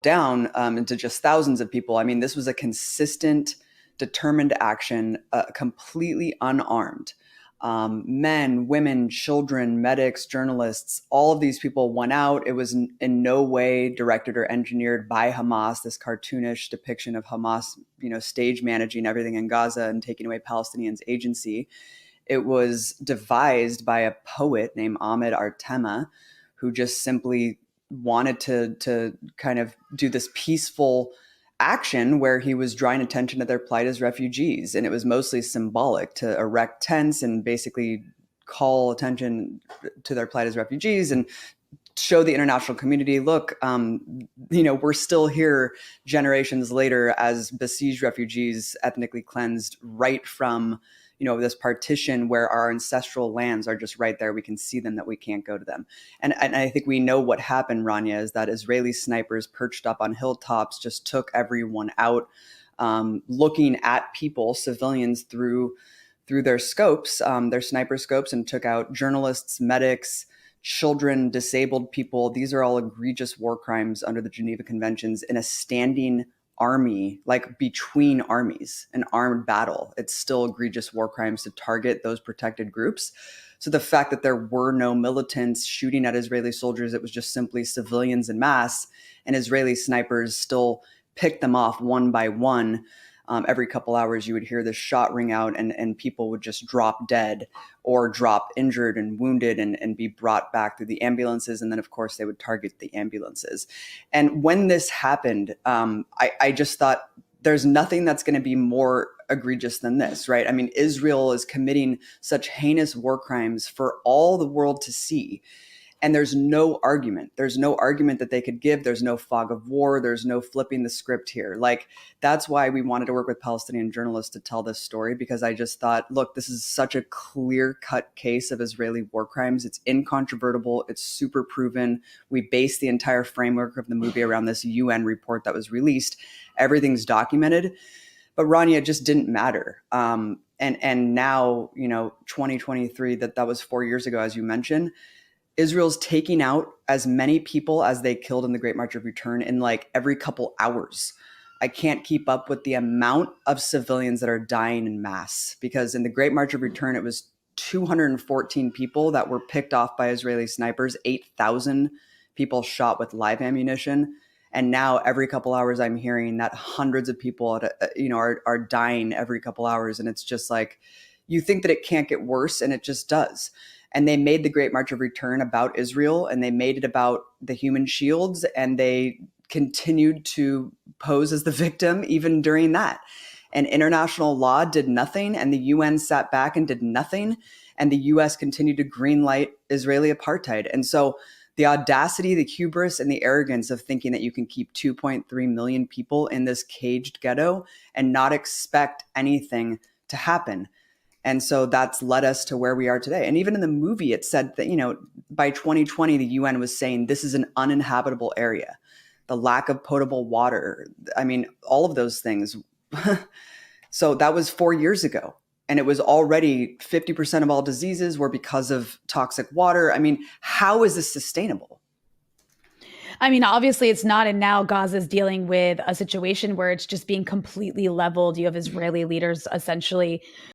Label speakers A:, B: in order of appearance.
A: down into just thousands of people. I mean, this was a consistent, determined action, completely unarmed. Men, women, children, medics, journalists, all of these people went out. It was in no way directed or engineered by Hamas, this cartoonish depiction of Hamas, stage managing everything in Gaza and taking away Palestinians' agency. It was devised by a poet named Ahmed Artema, who just simply wanted to kind of do this peaceful action where he was drawing attention to their plight as refugees. And it was mostly symbolic to erect tents and basically call attention to their plight as refugees and show the international community, look, we're still here generations later as besieged refugees, ethnically cleansed right from this partition where our ancestral lands are just right there. We can see them, that we can't go to them. And I think we know what happened, Rania, is that Israeli snipers perched up on hilltops just took everyone out, looking at people, civilians, through their scopes, their sniper scopes, and took out journalists, medics, children, disabled people. These are all egregious war crimes under the Geneva Conventions in a standing army, like between armies, an armed battle. It's still egregious war crimes to target those protected groups. So the fact that there were no militants shooting at Israeli soldiers, it was just simply civilians en masse, and Israeli snipers still picked them off one by one. Every couple hours, you would hear this shot ring out, and people would just drop dead or drop injured and wounded and be brought back through the ambulances. And then, of course, they would target the ambulances. And when this happened, I just thought there's nothing that's going to be more egregious than this, right? I mean, Israel is committing such heinous war crimes for all the world to see. And there's no argument. There's no argument that they could give. There's no fog of war. There's no flipping the script here. Like, that's why we wanted to work with Palestinian journalists to tell this story, because I just thought, look, this is such a clear-cut case of Israeli war crimes. It's incontrovertible. It's super proven. We based the entire framework of the movie around this UN report that was released. Everything's documented. But Rania, it just didn't matter. And now, 2023, that was 4 years ago, as you mentioned, Israel's taking out as many people as they killed in the Great March of Return in like every couple hours. I can't keep up with the amount of civilians that are dying in mass, because in the Great March of Return, it was 214 people that were picked off by Israeli snipers, 8,000 people shot with live ammunition. And now every couple hours, I'm hearing that hundreds of people are dying every couple hours. And it's just like, you think that it can't get worse, and it just does. And they made the Great March of Return about Israel, and they made it about the human shields, and they continued to pose as the victim even during that. And international law did nothing, and the UN sat back and did nothing, and the US continued to greenlight Israeli apartheid. And so the audacity, the hubris, and the arrogance of thinking that you can keep 2.3 million people in this caged ghetto and not expect anything to happen. And so that's led us to where we are today. And even in the movie, it said that, by 2020, the UN was saying this is an uninhabitable area. The lack of potable water, I mean, all of those things. So that was 4 years ago. And it was already 50% of all diseases were because of toxic water. I mean, how is this sustainable?
B: I mean, obviously it's not. And now Gaza's dealing with a situation where it's just being completely leveled. You have Israeli leaders essentially